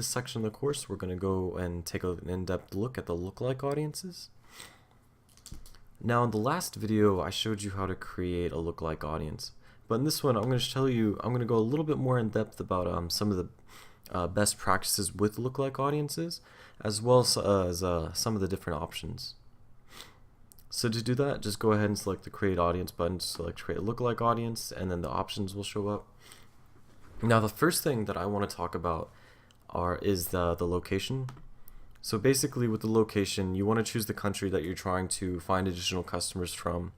this section of the course, we're going to go and take an in-depth look at the lookalike audiences. Now, in the last video, I showed you how to create a lookalike audience. But in this one, I'm going to go a little bit more in depth about some of the best practices with lookalike audiences, as well as some of the different options. So to do that, just go ahead and select the Create Audience button, select Create a Lookalike Audience, and then the options will show up. Now, the first thing that I want to talk about is the location. So basically, with the location, you want to choose the country that you're trying to find additional customers from.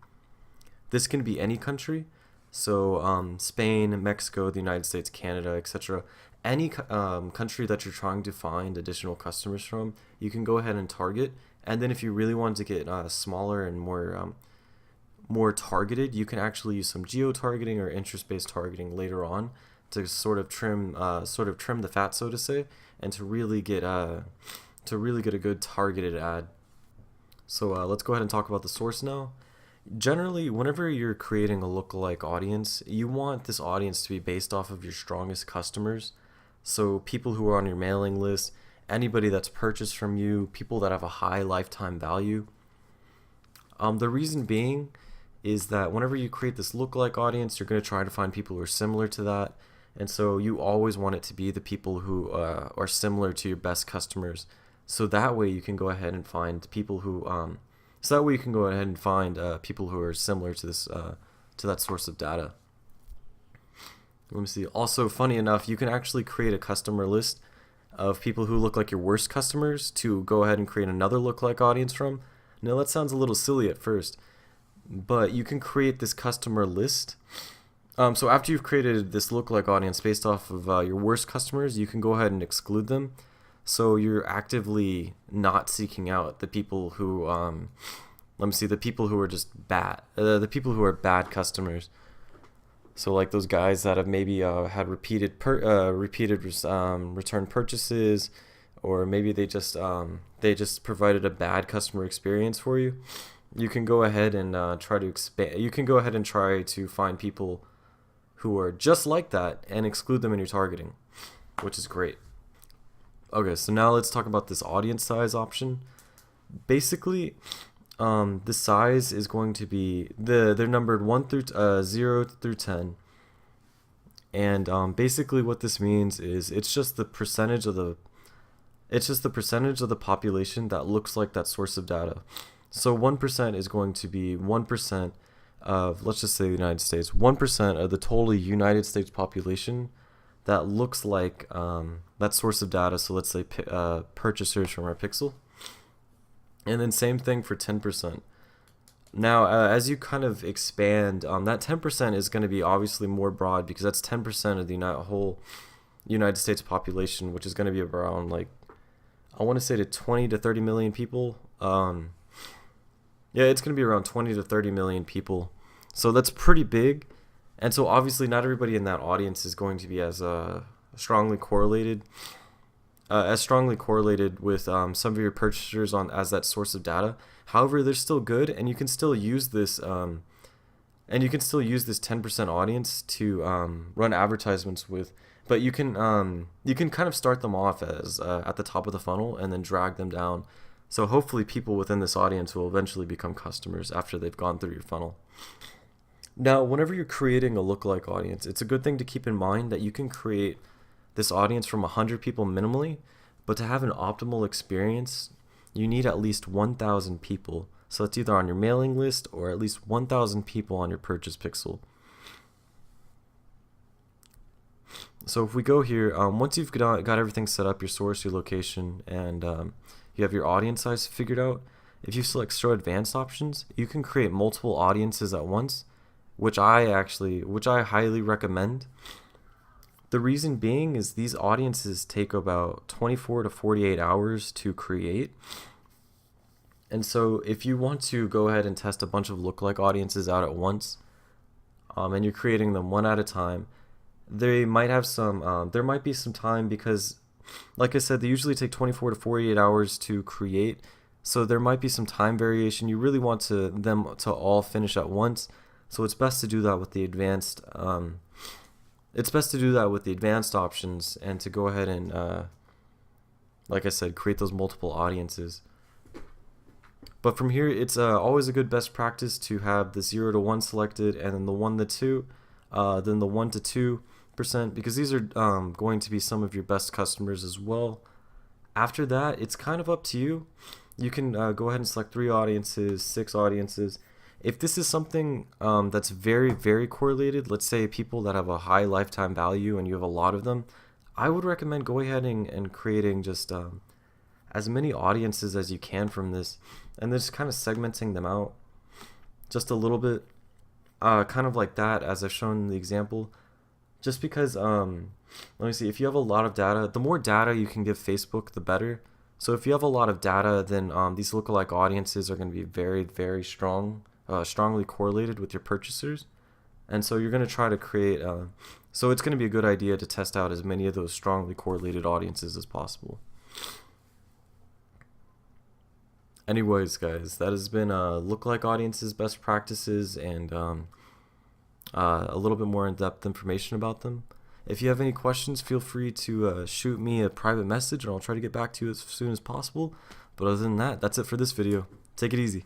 This can be any country, so Spain, Mexico, the United States, Canada, etc. Any country that you're trying to find additional customers from, you can go ahead and target. And then if you really want to get smaller and more targeted, you can actually use some geo-targeting or interest-based targeting later on to sort of trim the fat, so to say, and to really get a good targeted ad. So let's go ahead and talk about the source now. Generally, whenever you're creating a lookalike audience, you want this audience to be based off of your strongest customers. So people who are on your mailing list, anybody that's purchased from you, people that have a high lifetime value. The reason being is that whenever you create this lookalike audience, you're going to try to find people who are similar to that. And so you always want it to be the people who are similar to your best customers. So that way you can go ahead and find people who people who are similar to this to that source of data. Let me see. Also, funny enough, you can actually create a customer list of people who look like your worst customers to go ahead and create another lookalike audience from. Now that sounds a little silly at first, but you can create this customer list. So after you've created this lookalike audience based off of your worst customers, you can go ahead and exclude them. So you're actively not seeking out the people who, the people who are just bad, the people who are bad customers. So like those guys that have maybe had repeated return purchases, or maybe they just provided a bad customer experience for you. You can go ahead and try to expand. You can go ahead and try to find people who are just like that and exclude them in your targeting, which is great. Okay, so now let's talk about this audience size option. Basically, the size is going to be they're numbered 0 through 10, and basically what this means is it's just the percentage of the population that looks like that source of data. So 1% is going to be 1% of, let's just say, the United States. 1% of the total United States population that looks like that source of data. So let's say purchasers from our pixel. And then same thing for 10%. Now, as you kind of expand, that 10% is going to be obviously more broad because that's 10% of the whole United States population, which is going to be around, like, I want to say to 20 to 30 million people. Yeah, it's going to be around 20 to 30 million people. So that's pretty big. And so obviously not everybody in that audience is going to be as strongly correlated with some of your purchasers as that source of data. However, they're still good, and you can still use this 10% audience to run advertisements with. But you can kind of start them off as at the top of the funnel and then drag them down. So hopefully people within this audience will eventually become customers after they've gone through your funnel. Now, whenever you're creating a lookalike audience, it's a good thing to keep in mind that you can create this audience from 100 people minimally, but to have an optimal experience, you need at least 1,000 people. So it's either on your mailing list or at least 1,000 people on your purchase pixel. So if we go here, once you've got everything set up, your source, your location, and you have your audience size figured out, if you select Show Advanced Options, you can create multiple audiences at once, which I highly recommend. The reason being is these audiences take about 24 to 48 hours to create. And so if you want to go ahead and test a bunch of lookalike audiences out at once, and you're creating them one at a time, there might be some time because, like I said, they usually take 24 to 48 hours to create. So there might be some time variation. You really want them to all finish at once. So it's best to do that with the advanced. It's best to do that with the advanced options and to go ahead and like I said, create those multiple audiences. But from here, it's always a good best practice to have the 0 to 1 selected, and then the 1 to 2, then the 1 to 2%, because these are going to be some of your best customers as well. After that, it's kind of up to you. You can go ahead and select 3 audiences, 6 audiences. If this is something that's very, very correlated, let's say people that have a high lifetime value and you have a lot of them, I would recommend going ahead and creating just as many audiences as you can from this, and then just kind of segmenting them out just a little bit, kind of like that as I've shown in the example. Just because, let me see, if you have a lot of data, the more data you can give Facebook, the better. So if you have a lot of data, then these lookalike audiences are going to be very, very strongly correlated with your purchasers. And so you're going to try to create, so it's going to be a good idea to test out as many of those strongly correlated audiences as possible. Anyways, guys, that has been lookalike audiences, best practices, and a little bit more in-depth information about them. If you have any questions, feel free to shoot me a private message, and I'll try to get back to you as soon as possible. But other than that, that's it for this video. Take it easy.